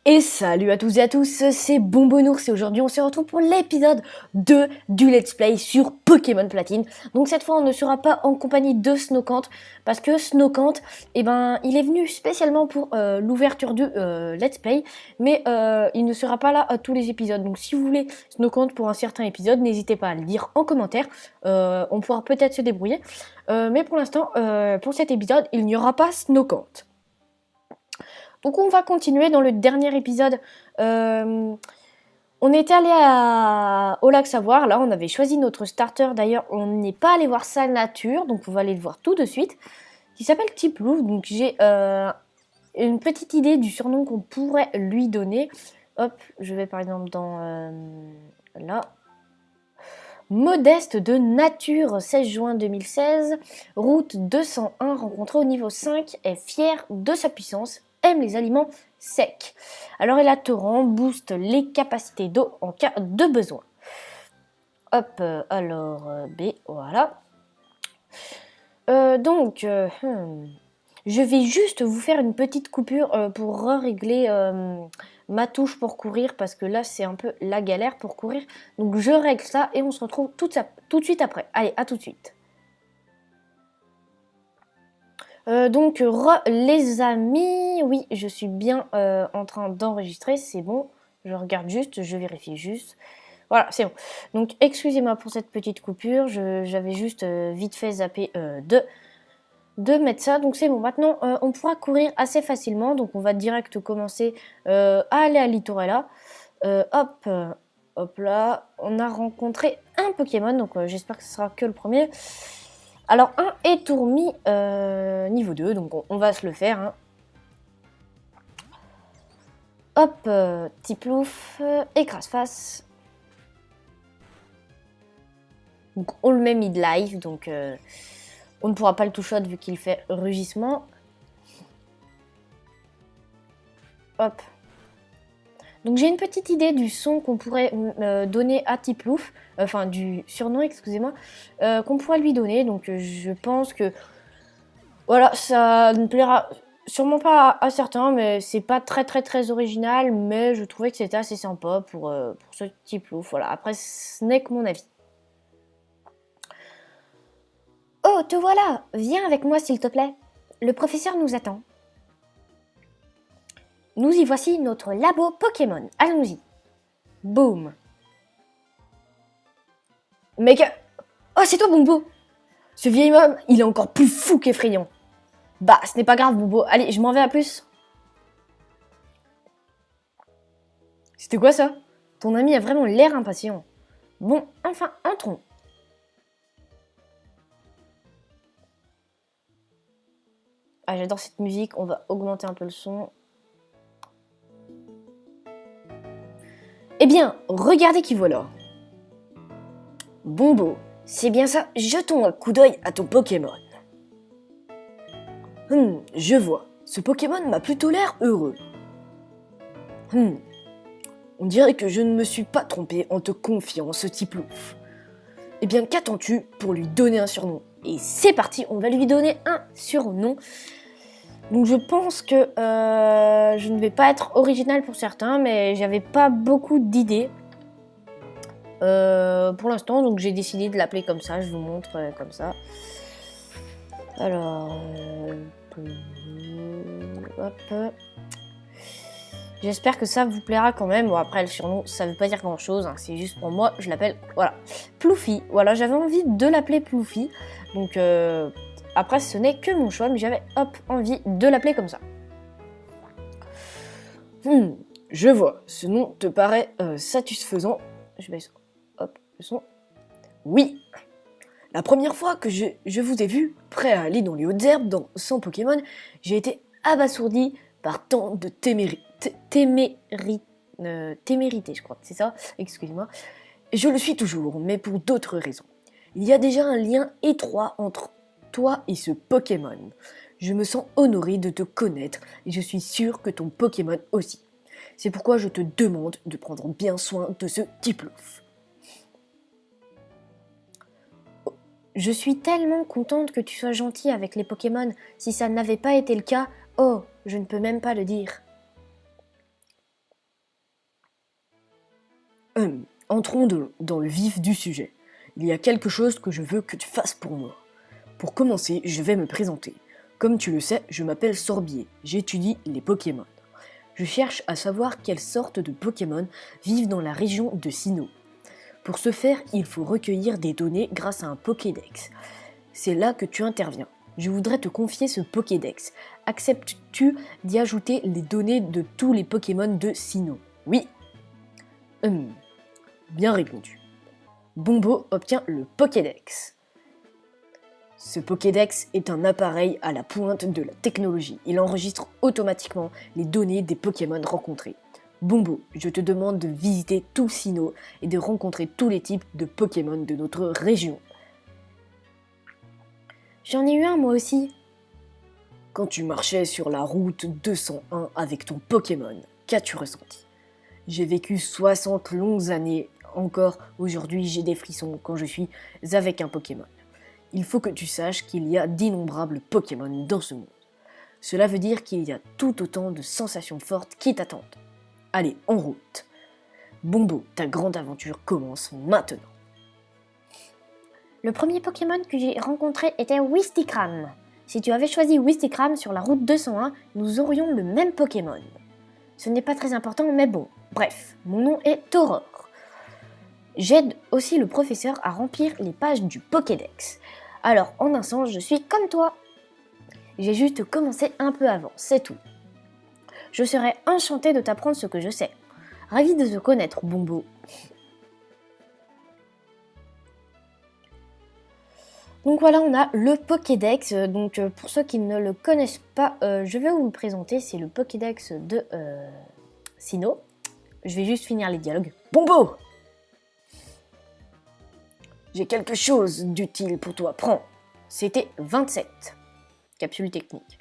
Et salut à tous et à tous, c'est Bonbonnours et aujourd'hui on se retrouve pour l'épisode 2 du Let's Play sur Pokémon Platine. Donc cette fois on ne sera pas en compagnie de Snowcant parce que Snowcant, il est venu spécialement pour l'ouverture du Let's Play, mais il ne sera pas là à tous les épisodes. Donc si vous voulez Snowcant pour un certain épisode, n'hésitez pas à le dire en commentaire, on pourra peut-être se débrouiller. Mais pour l'instant, pour cet épisode, il n'y aura pas Snowcant. Donc on va continuer dans le dernier épisode. On était allé au lac Savoir. Là, on avait choisi notre starter. D'ailleurs, on n'est pas allé voir sa nature, donc on va aller le voir tout de suite. Qui s'appelle Tiplouf. Donc j'ai une petite idée du surnom qu'on pourrait lui donner. Hop, je vais par exemple dans là. Modeste de nature, 16 juin 2016, route 201, rencontré au niveau 5, est fier de sa puissance, aime les aliments secs. Alors il a torrent, booste les capacités d'eau en cas de besoin. Hop, alors B, voilà. Je vais juste vous faire une petite coupure pour régler ma touche pour courir parce que là c'est un peu la galère pour courir. Donc je règle ça et on se retrouve tout de suite après. Allez, à tout de suite. Les amis, oui, je suis bien en train d'enregistrer, c'est bon. Je regarde juste, je vérifie juste. Voilà, c'est bon. Donc excusez-moi pour cette petite coupure, j'avais juste vite fait zapper de mettre ça. Donc c'est bon, maintenant on pourra courir assez facilement. Donc on va direct commencer à aller à Litorella. Hop là, on a rencontré un Pokémon, donc j'espère que ce sera que le premier. Alors un Étourmi niveau 2, donc on va se le faire. Hein. Hop, Tiplouf, écrase-face. Donc on le met mid-life, donc on ne pourra pas le two-shot vu qu'il fait rugissement. Hop. Donc j'ai une petite idée du son qu'on pourrait donner à Tiplouf, enfin du surnom, excusez-moi, qu'on pourrait lui donner. Donc je pense que voilà, ça ne plaira sûrement pas à certains, mais c'est pas très original, mais je trouvais que c'était assez sympa pour ce Tiplouf. Voilà, après ce n'est que mon avis. Oh, te voilà! Viens avec moi s'il te plaît. Le professeur nous attend. Nous y voici notre labo Pokémon. Allons-y. Boum. Mec, oh c'est toi Bombo. Ce vieil homme, il est encore plus fou qu'effrayant. Bah, ce n'est pas grave Bombo. Allez, je m'en vais à plus. C'était quoi ça? Ton ami a vraiment l'air impatient. Bon, enfin, entrons. Ah, j'adore cette musique. On va augmenter un peu le son. Eh bien, regardez qui voilà. Bombo, c'est bien ça. Jetons un coup d'œil à ton Pokémon. Je vois. Ce Pokémon m'a plutôt l'air heureux. On dirait que je ne me suis pas trompé en te confiant ce Tiplouf. Eh bien, qu'attends-tu pour lui donner un surnom? Et c'est parti, on va lui donner un surnom. Donc je pense que je ne vais pas être original pour certains, mais j'avais pas beaucoup d'idées pour l'instant, donc j'ai décidé de l'appeler comme ça. Je vous montre comme ça. Alors, hop. J'espère que ça vous plaira quand même. Bon, après, le surnom, ça veut pas dire grand-chose. Hein. C'est juste pour moi, je l'appelle, voilà, Ploufy. Voilà, j'avais envie de l'appeler Ploufy. Donc, après, ce n'est que mon choix, mais j'avais, envie de l'appeler comme ça. Je vois. Ce nom te paraît satisfaisant. Je baisse, le son. Oui. La première fois que je vous ai vu, prêt à aller dans les hautes herbes sans Pokémon, j'ai été abasourdi par tant de témérité, je crois que c'est ça, excusez-moi. Je le suis toujours, mais pour d'autres raisons. Il y a déjà un lien étroit entre toi et ce Pokémon. Je me sens honoré de te connaître et je suis sûr que ton Pokémon aussi. C'est pourquoi je te demande de prendre bien soin de ce Tiplouf. Je suis tellement contente que tu sois gentil avec les Pokémon. Si ça n'avait pas été le cas, oh, je ne peux même pas le dire. Entrons dans le vif du sujet. Il y a quelque chose que je veux que tu fasses pour moi. Pour commencer, je vais me présenter. Comme tu le sais, je m'appelle Sorbier, j'étudie les Pokémon. Je cherche à savoir quelles sortes de Pokémon vivent dans la région de Sinnoh. Pour ce faire, il faut recueillir des données grâce à un Pokédex. C'est là que tu interviens. Je voudrais te confier ce Pokédex. Acceptes-tu d'y ajouter les données de tous les Pokémon de Sinnoh? Oui. Bien répondu. Bombo obtient le Pokédex. Ce Pokédex est un appareil à la pointe de la technologie. Il enregistre automatiquement les données des Pokémon rencontrés. Bombo, je te demande de visiter tout Sinnoh et de rencontrer tous les types de Pokémon de notre région. J'en ai eu un moi aussi. Quand tu marchais sur la route 201 avec ton Pokémon, qu'as-tu ressenti? J'ai vécu 60 longues années. Encore aujourd'hui, j'ai des frissons quand je suis avec un Pokémon. Il faut que tu saches qu'il y a d'innombrables Pokémon dans ce monde. Cela veut dire qu'il y a tout autant de sensations fortes qui t'attendent. Allez, en route. Bombo, ta grande aventure commence maintenant. Le premier Pokémon que j'ai rencontré était Wistikram. Si tu avais choisi Wistikram sur la route 201, nous aurions le même Pokémon. Ce n'est pas très important, mais bon. Bref, mon nom est Aurore. J'aide aussi le professeur à remplir les pages du Pokédex. Alors, en un sens, je suis comme toi. J'ai juste commencé un peu avant, c'est tout. Je serais enchantée de t'apprendre ce que je sais. Ravi de te connaître, Bombo. Donc voilà, on a le Pokédex. Donc pour ceux qui ne le connaissent pas, je vais vous le présenter. C'est le Pokédex de Sinnoh. Je vais juste finir les dialogues. Bombo! J'ai quelque chose d'utile pour toi, prends. C'était 27. Capsule technique.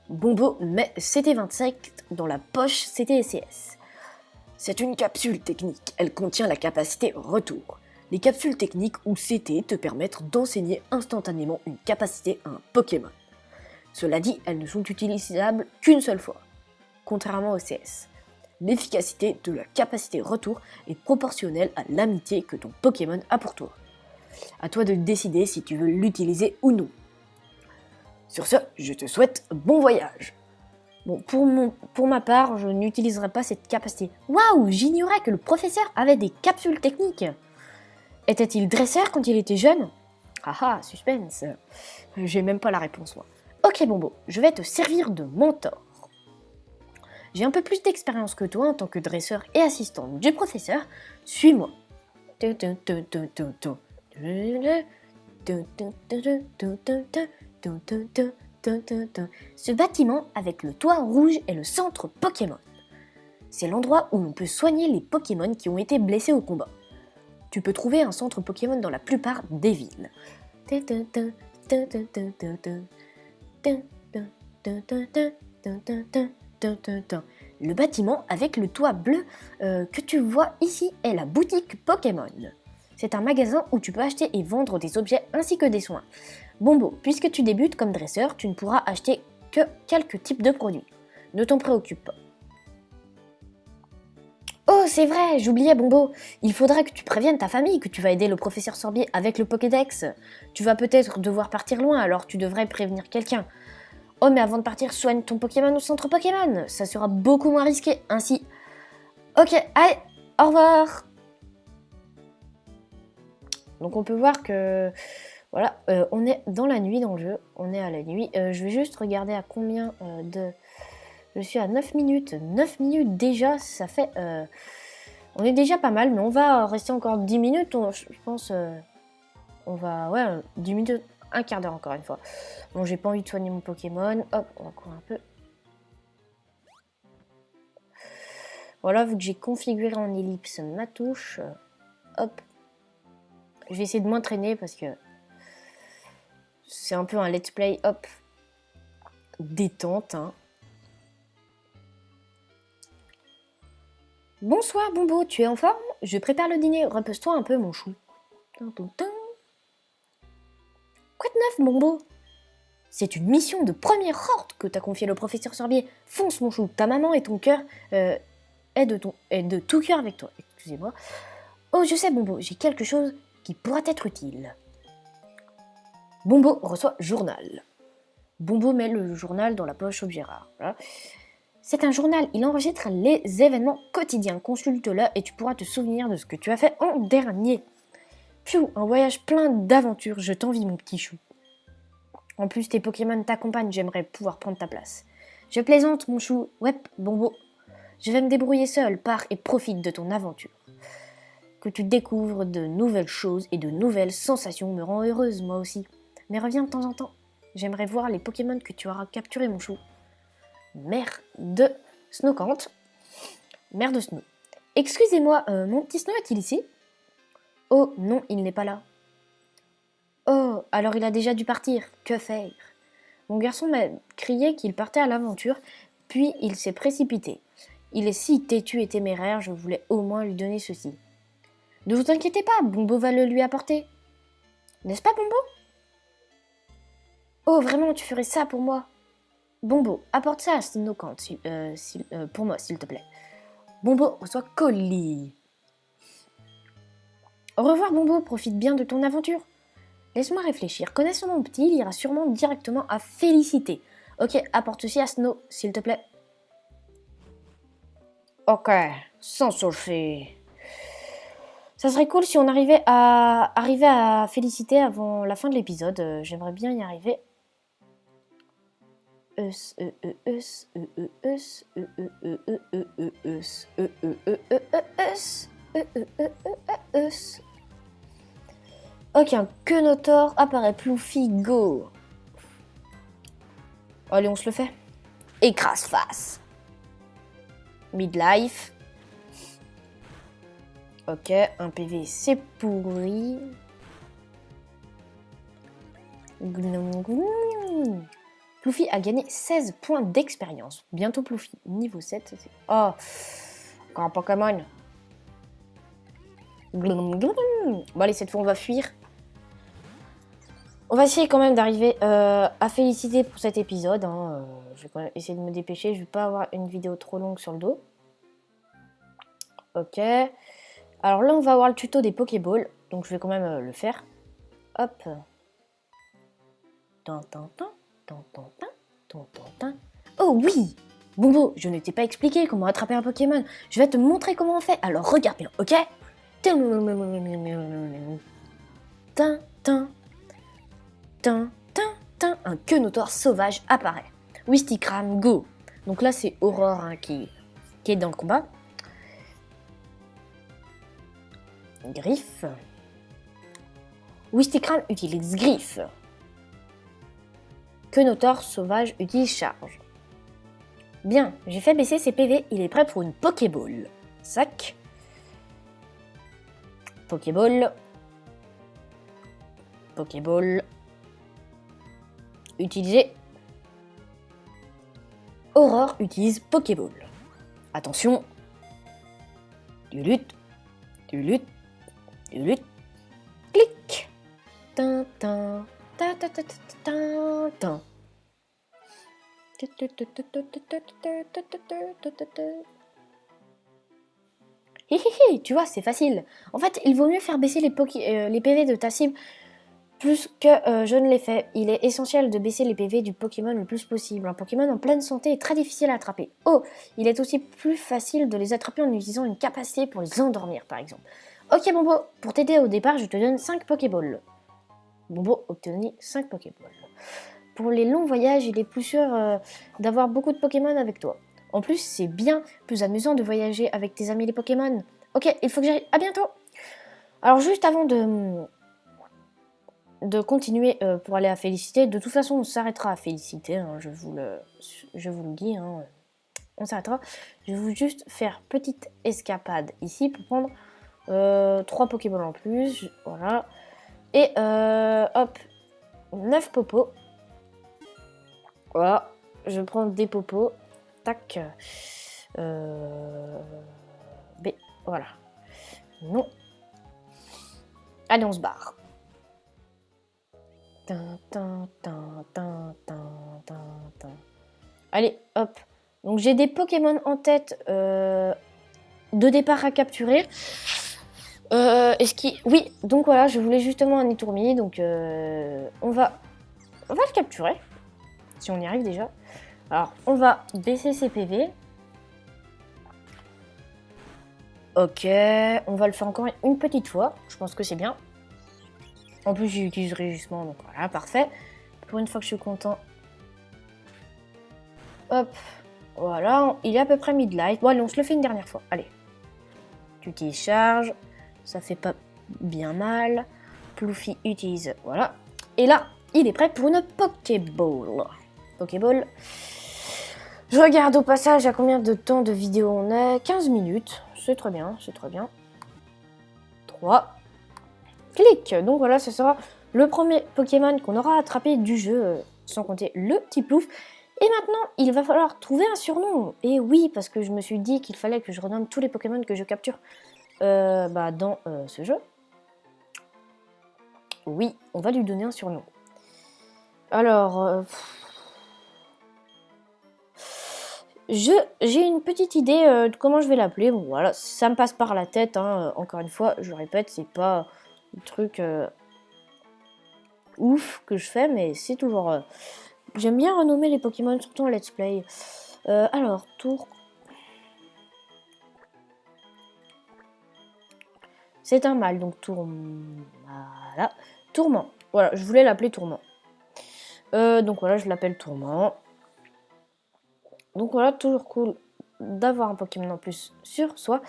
Bombo met CT27 dans la poche CTSCS. C'est une capsule technique, elle contient la capacité retour. Les capsules techniques ou CT te permettent d'enseigner instantanément une capacité à un Pokémon. Cela dit, elles ne sont utilisables qu'une seule fois, contrairement au CS. L'efficacité de la capacité retour est proportionnelle à l'amitié que ton Pokémon a pour toi. À toi de décider si tu veux l'utiliser ou non. Sur ce, je te souhaite bon voyage. Bon, pour ma part, je n'utiliserai pas cette capacité. Waouh, j'ignorais que le professeur avait des capsules techniques. Était-il dresseur quand il était jeune? Ah, suspense. J'ai même pas la réponse, moi. Ok, Bombo, je vais te servir de mentor. J'ai un peu plus d'expérience que toi en tant que dresseur et assistante du professeur. Suis-moi. Ce bâtiment avec le toit rouge est le centre Pokémon. C'est l'endroit où l'on peut soigner les Pokémon qui ont été blessés au combat. Tu peux trouver un centre Pokémon dans la plupart des villes. Le bâtiment avec le toit bleu que tu vois ici est la boutique Pokémon. C'est un magasin où tu peux acheter et vendre des objets ainsi que des soins. Bombo, puisque tu débutes comme dresseur, tu ne pourras acheter que quelques types de produits. Ne t'en préoccupe pas. Oh, c'est vrai, j'oubliais Bombo. Il faudra que tu préviennes ta famille que tu vas aider le professeur Sorbier avec le Pokédex. Tu vas peut-être devoir partir loin, alors tu devrais prévenir quelqu'un. Oh, mais avant de partir, soigne ton Pokémon au centre Pokémon. Ça sera beaucoup moins risqué, ainsi. Ok, allez, au revoir. Donc on peut voir que... Voilà, on est dans la nuit dans le jeu. On est à la nuit. Je vais juste regarder à combien de... Je suis à 9 minutes. 9 minutes déjà, ça fait... On est déjà pas mal, mais on va rester encore 10 minutes. Je pense... on va... Ouais, 10 minutes, un quart d'heure encore une fois. Bon, j'ai pas envie de soigner mon Pokémon. Hop, on va courir un peu. Voilà, vu que j'ai configuré en ellipse ma touche. Hop. Je vais essayer de m'entraîner parce que... C'est un peu un let's play, hop. Détente, hein. Bonsoir Bombo, tu es en forme? Je prépare le dîner, repose-toi un peu mon chou. Quoi de neuf Bombo? C'est une mission de première ordre que t'a confié le professeur Sorbier. Fonce mon chou, ta maman et ton cœur est de tout cœur avec toi. Excusez-moi. Oh, je sais, Bombo, j'ai quelque chose qui pourra t'être utile. Bombo reçoit journal. Bombo met le journal dans la poche objet rare. Voilà. C'est un journal, il enregistre les événements quotidiens. Consulte-le et tu pourras te souvenir de ce que tu as fait en dernier. Piou, un voyage plein d'aventures, je t'envie mon petit chou. En plus, tes Pokémon t'accompagnent, j'aimerais pouvoir prendre ta place. Je plaisante mon chou, ouais, Bombo. Je vais me débrouiller seul, pars et profite de ton aventure. Que tu découvres de nouvelles choses et de nouvelles sensations me rend heureuse, moi aussi. Mais reviens de temps en temps. J'aimerais voir les Pokémon que tu auras capturés, mon chou. Mère de Snowcant. Mère de Snow. Excusez-moi, mon petit Snow est-il ici? Oh, non, il n'est pas là. Oh, alors il a déjà dû partir. Que faire? Mon garçon m'a crié qu'il partait à l'aventure, puis il s'est précipité. Il est si têtu et téméraire, je voulais au moins lui donner ceci. Ne vous inquiétez pas, Bombo va le lui apporter. N'est-ce pas, Bombo? Oh, vraiment, tu ferais ça pour moi? Bombo, apporte ça à Snowcant, pour moi, s'il te plaît. Bombo reçoit colis. Au revoir, Bombo, profite bien de ton aventure. Laisse-moi réfléchir. Connaissant mon petit, il ira sûrement directement à Félicité. Ok, apporte ceci à Snow, s'il te plaît. Ok, sans souci. Ça serait cool si on arrivait à Félicité avant la fin de l'épisode. J'aimerais bien y arriver. Ok, un Quenotor apparaît. Ploufi, go. Allez, on se le fait. Écrase face. Midlife. Ok, un PV, c'est pourri. Ploufi a gagné 16 points d'expérience. Bientôt Ploufi, niveau 7. Oh, encore un Pokémon. Bon allez, cette fois on va fuir. On va essayer quand même d'arriver à Félicité pour cet épisode. Hein. Je vais quand même essayer de me dépêcher. Je vais pas avoir une vidéo trop longue sur le dos. Ok. Alors là, on va avoir le tuto des Pokéballs. Donc je vais quand même le faire. Hop. Oh oui! Bombo, je ne t'ai pas expliqué comment attraper un Pokémon. Je vais te montrer comment on fait. Alors regarde bien, ok? Un Quenotor sauvage apparaît. Wistikram, go! Donc là, c'est Aurore hein, qui est dans le combat. Griffe. Wistikram utilise Griffe. Quenotor sauvage utilise Charge. Bien, j'ai fait baisser ses PV, il est prêt pour une Pokéball. Sac. Pokéball. Pokéball. Utilisé. Aurore utilise Pokéball. Attention. Du lutte. Du lutte. Du lutte. Clic. Tintin. Tintin. Hihihi, tu vois, c'est facile. En fait, il vaut mieux faire baisser les PV de ta cible plus que je ne l'ai fait. Il est essentiel de baisser les PV du Pokémon le plus possible. Un Pokémon en pleine santé est très difficile à attraper. Oh, il est aussi plus facile de les attraper en utilisant une capacité pour les endormir, par exemple. Ok, Bombo, pour t'aider au départ, je te donne 5 Pokéballs. Bombo obtenir 5 Pokéballs. Pour les longs voyages, il est plus sûr d'avoir beaucoup de Pokémon avec toi. En plus, c'est bien plus amusant de voyager avec tes amis les Pokémon. Ok, il faut que j'aille. À bientôt. Alors juste avant de continuer pour aller à Félicité, de toute façon on s'arrêtera à Félicité, hein, je vous le dis, hein, on s'arrêtera. Je vais vous juste faire petite escapade ici pour prendre 3 Pokéballs en plus, voilà. Et hop, 9 popos. Voilà, je prends des popos. Tac. B. Voilà. Non. Allez, on se barre. Allez, hop. Donc j'ai des Pokémon en tête de départ à capturer. Est-ce qu'il... Oui, donc voilà, je voulais justement un étourmi, donc on va le capturer, si on y arrive déjà. Alors, on va baisser ses PV. Ok, on va le faire encore une petite fois, je pense que c'est bien. En plus, j'utilise régissement, donc voilà, parfait. Pour une fois que je suis content. Hop, voilà, il est à peu près mid-light. Bon, allez, on se le fait une dernière fois, allez. Tu utilises charge, ça fait pas bien mal. Ploufy utilise, voilà. Et là, il est prêt pour une Pokéball. Pokéball. Je regarde au passage à combien de temps de vidéo on est. 15 minutes, c'est très bien, c'est très bien. 3. Clic. Donc voilà, ce sera le premier Pokémon qu'on aura attrapé du jeu, sans compter le petit Plouf. Et maintenant, il va falloir trouver un surnom. Et oui, parce que je me suis dit qu'il fallait que je renomme tous les Pokémon que je capture dans ce jeu. Oui, on va lui donner un surnom. Alors, j'ai une petite idée de comment je vais l'appeler. Bon, voilà, ça me passe par la tête. Hein. Encore une fois, je répète, c'est pas un truc ouf que je fais, mais c'est toujours... J'aime bien renommer les Pokémon, surtout en let's play. Alors, tour... C'est un mâle, donc voilà. Tourment. Voilà, je voulais l'appeler Tourment. Donc voilà, je l'appelle Tourment. Donc voilà, toujours cool d'avoir un Pokémon en plus sur soi.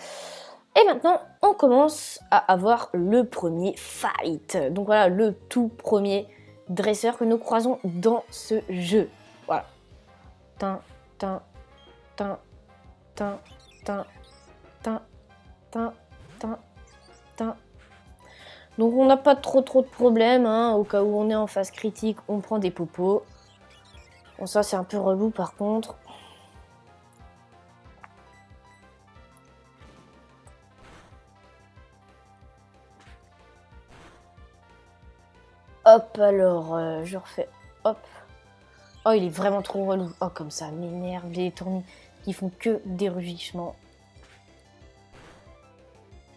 Et maintenant, on commence à avoir le premier fight. Donc voilà, le tout premier dresseur que nous croisons dans ce jeu. Voilà. Tin, tin, tin, tin, tin, tin, tin, tin, tin. Donc on n'a pas trop de problèmes. Hein. Au cas où on est en phase critique, on prend des popos. Bon, ça c'est un peu relou par contre. Hop, alors, je refais. Hop. Oh, il est vraiment trop relou. Oh, comme ça m'énerve les tournis qui font que des rugissements.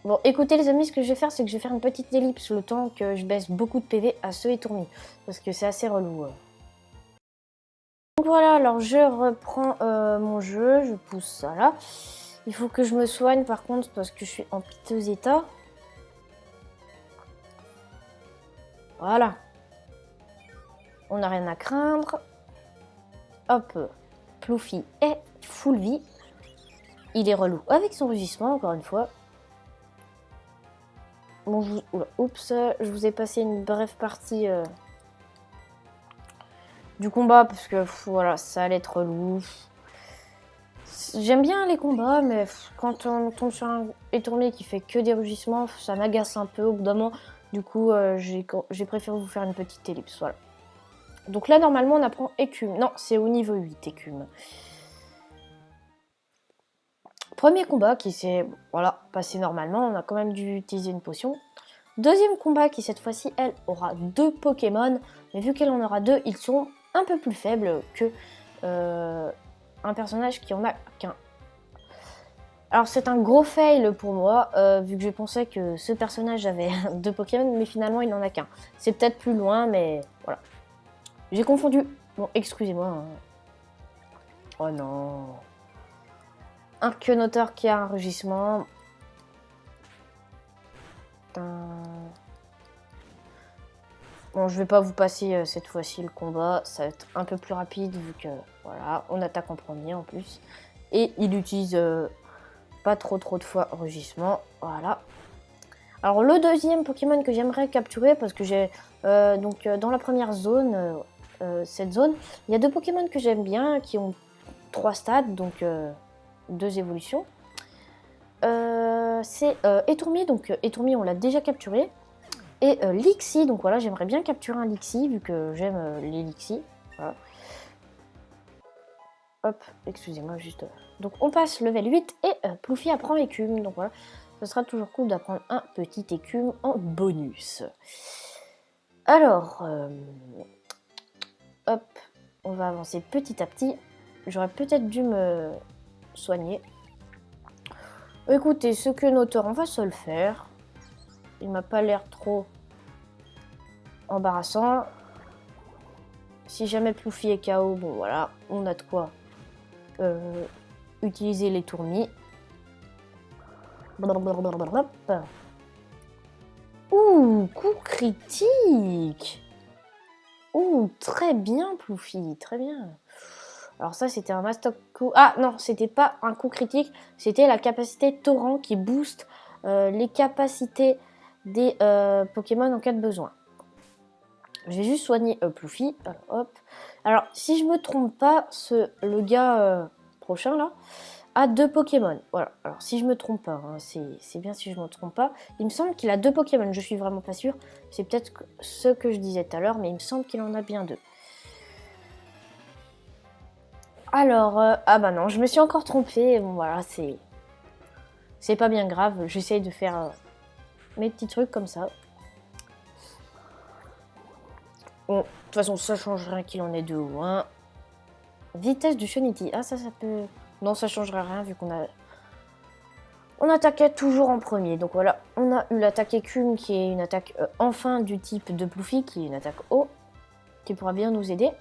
Bon, écoutez les amis, ce que je vais faire, c'est que je vais faire une petite ellipse le temps que je baisse beaucoup de PV à ce étourni. Parce que c'est assez relou. Donc voilà, alors je reprends mon jeu, je pousse ça là. Il faut que je me soigne par contre parce que je suis en piteux état. Voilà. On n'a rien à craindre. Hop, Ploufy est full vie. Il est relou avec son rugissement, encore une fois. Bon, oups, je vous ai passé une brève partie du combat parce que voilà, ça allait être relou. J'aime bien les combats, mais quand on tombe sur un étourné qui fait que des rugissements, ça m'agace un peu au bout d'un moment. Du coup, j'ai préféré vous faire une petite ellipse, voilà. Donc là, normalement, on apprend écume. Non, c'est au niveau 8, écume. Premier combat qui s'est passé normalement. On a quand même dû utiliser une potion. Deuxième combat qui, cette fois-ci, elle, aura 2 Pokémon. Mais vu qu'elle en aura 2, ils sont un peu plus faibles que un personnage qui en a qu'un. Alors, c'est un gros fail pour moi, vu que je pensais que ce personnage avait 2 Pokémon, mais finalement, il n'en a qu'un. C'est peut-être plus loin, mais voilà. J'ai confondu. Bon, excusez-moi. Hein. Oh non. Un quenoteur qui a un rugissement. Bon, je vais pas vous passer cette fois-ci le combat. Ça va être un peu plus rapide vu que, voilà, on attaque en premier en plus. Et il utilise pas trop de fois rugissement. Voilà. Alors, le deuxième Pokémon que j'aimerais capturer, parce que j'ai dans la première zone, cette zone, il y a 2 Pokémon que j'aime bien qui ont 3 stades, donc 2 évolutions. C'est Étourmier, donc Étourmier on l'a déjà capturé. Et Lixie, donc voilà, j'aimerais bien capturer un Lixie vu que j'aime les Lixie. Voilà. Hop, excusez-moi juste. Donc on passe level 8 et Ploufy apprend écume. Donc voilà, ce sera toujours cool d'apprendre un petit écume en bonus. Alors, hop, on va avancer petit à petit. J'aurais peut-être dû me soigner. Écoutez, ce que noteur, on va se le faire. il m'a pas l'air trop embarrassant. Si jamais Ploufy est KO, bon voilà, on a de quoi utiliser les tournis. Ouh, coup critique. Ouh, très bien Ploufy, très bien. Alors ça, c'était un mastoc coup. Ah non, c'était pas un coup critique, c'était la capacité torrent qui booste les capacités des Pokémon en cas de besoin. Je vais juste soigner Ploufy. Alors, hop. Alors, si je me trompe pas, le gars prochain là a 2 Pokémon. Voilà. Alors, si je me trompe pas, hein, c'est bien si je me trompe pas. Il me semble qu'il a 2 Pokémon. Je suis vraiment pas sûre. C'est peut-être ce que je disais tout à l'heure, mais il me semble qu'il en a bien 2. Alors, ah bah non, je me suis encore trompée. Bon, voilà, c'est pas bien grave. J'essaye de faire mes petits trucs comme ça. Bon, de toute façon, ça change rien qu'il en ait 2 ou 1. Vitesse du Shunity. Ah, ça peut... Non, ça changerait rien vu qu'on a... On attaquait toujours en premier. Donc voilà, on a eu l'attaque écume qui est une attaque enfin du type de Ploufy, qui est une attaque eau, qui pourra bien nous aider.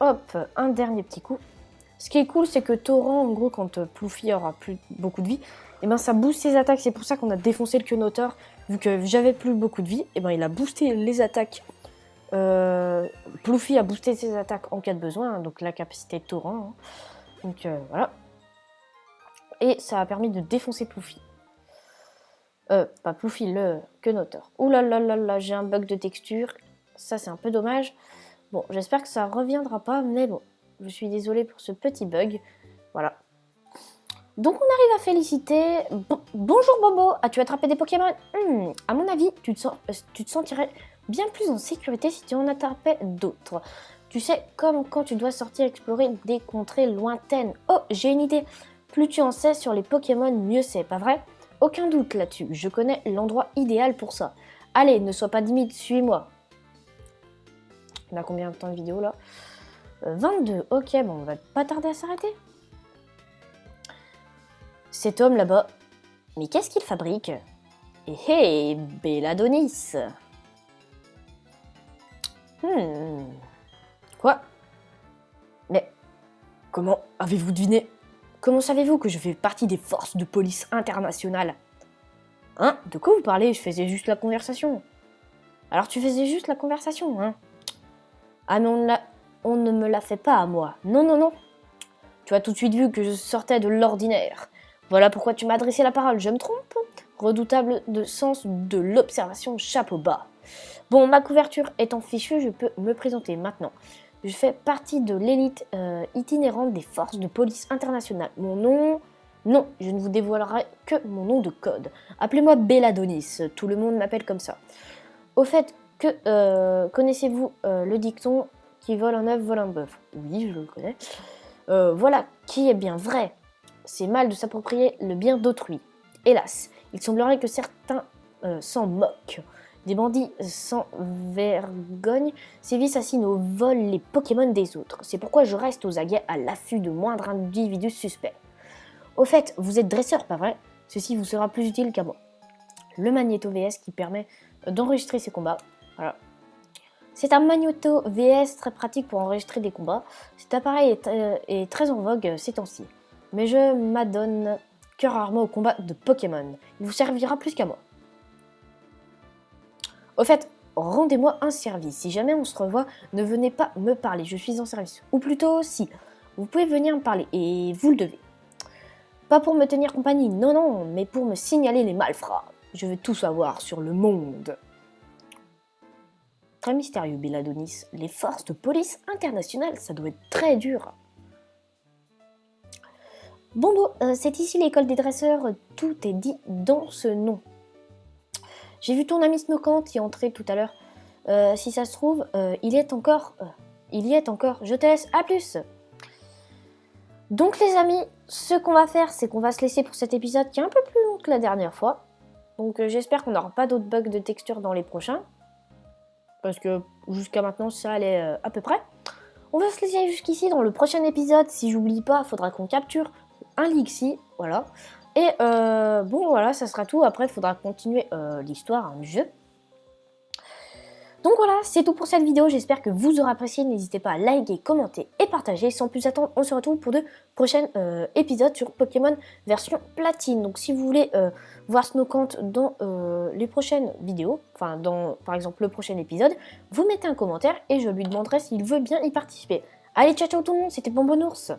Hop, un dernier petit coup. Ce qui est cool, c'est que Torrent, en gros, quand Ploufy aura plus beaucoup de vie, et ben ça booste ses attaques. C'est pour ça qu'on a défoncé le Quenoteur. Vu que j'avais plus beaucoup de vie, et ben il a boosté les attaques. Ploufy a boosté ses attaques en cas de besoin, hein, donc la capacité de Torrent. Hein. Donc voilà. Et ça a permis de défoncer Ploufy. Pas Ploufy, le Quenoteur. Ouh là là là là, j'ai un bug de texture. Ça, c'est un peu dommage. Bon, j'espère que ça reviendra pas, mais bon. Je suis désolée pour ce petit bug. Voilà. Donc on arrive à féliciter. Bonjour Bobo, as-tu attrapé des Pokémon? À mon avis, tu te sentirais bien plus en sécurité si tu en attrapais d'autres. Tu sais, comme quand tu dois sortir explorer des contrées lointaines. Oh, j'ai une idée. Plus tu en sais sur les Pokémon, mieux c'est, pas vrai? Aucun doute là-dessus, je connais l'endroit idéal pour ça. Allez, ne sois pas timide, suis-moi. On a combien de temps de vidéo là? 22, ok, bon, on va pas tarder à s'arrêter. Cet homme là-bas, mais qu'est-ce qu'il fabrique? Eh hey, Belladonis. Quoi? Mais comment avez-vous deviné? Comment savez-vous que je fais partie des forces de police internationales? Hein? De quoi vous parlez? Je faisais juste la conversation. Alors tu faisais juste la conversation, hein? Ah mais on ne me l'a fait pas à moi. Non, non, non. Tu as tout de suite vu que je sortais de l'ordinaire. Voilà pourquoi tu m'as adressé la parole, je me trompe? Redoutable de sens de l'observation, chapeau bas. Bon, ma couverture étant fichue, je peux me présenter maintenant. Je fais partie de l'élite itinérante des forces de police internationale. Mon nom... Non, je ne vous dévoilerai que mon nom de code. Appelez-moi Belladonis, tout le monde m'appelle comme ça. Au fait, connaissez-vous le dicton qui vole un œuf, vole un bœuf? Oui, je le connais. Voilà qui est bien vrai. C'est mal de s'approprier le bien d'autrui. Hélas, il semblerait que certains s'en moquent. Des bandits sans vergogne sévissent assis au vol les Pokémon des autres. C'est pourquoi je reste aux aguets à l'affût de moindres individus suspects. Au fait, vous êtes dresseur, pas vrai? Ceci vous sera plus utile qu'à moi. Le Magnéto VS qui permet d'enregistrer ces combats. Voilà. C'est un Magnéto VS très pratique pour enregistrer des combats. Cet appareil est très en vogue ces temps-ci. Mais je m'adonne que rarement au combat de Pokémon. Il vous servira plus qu'à moi. Au fait, rendez-moi un service. Si jamais on se revoit, ne venez pas me parler. Je suis en service. Ou plutôt, si. Vous pouvez venir me parler. Et vous le devez. Pas pour me tenir compagnie, non, non, mais pour me signaler les malfrats. Je veux tout savoir sur le monde. Très mystérieux, Belladonis. Les forces de police internationales, ça doit être très dur. Bon, c'est ici l'école des dresseurs. Tout est dit dans ce nom. J'ai vu ton ami Snowcant y entrer tout à l'heure. Si ça se trouve, il y est encore. Je te laisse, à plus. Donc les amis, ce qu'on va faire, c'est qu'on va se laisser pour cet épisode qui est un peu plus long que la dernière fois. Donc j'espère qu'on n'aura pas d'autres bugs de texture dans les prochains. Parce que jusqu'à maintenant, ça allait à peu près. On va se laisser jusqu'ici dans le prochain épisode. Si j'oublie pas, il faudra qu'on capture un Lixie. Voilà. Et bon voilà, ça sera tout. Après, il faudra continuer l'histoire du jeu. Donc voilà, c'est tout pour cette vidéo, j'espère que vous aurez apprécié, n'hésitez pas à liker, commenter et partager. Sans plus attendre, on se retrouve pour de prochains épisodes sur Pokémon version platine. Donc si vous voulez voir Snowcant dans les prochaines vidéos, enfin dans par exemple le prochain épisode, vous mettez un commentaire et je lui demanderai s'il veut bien y participer. Allez, ciao ciao tout le monde, c'était Bonbonnours.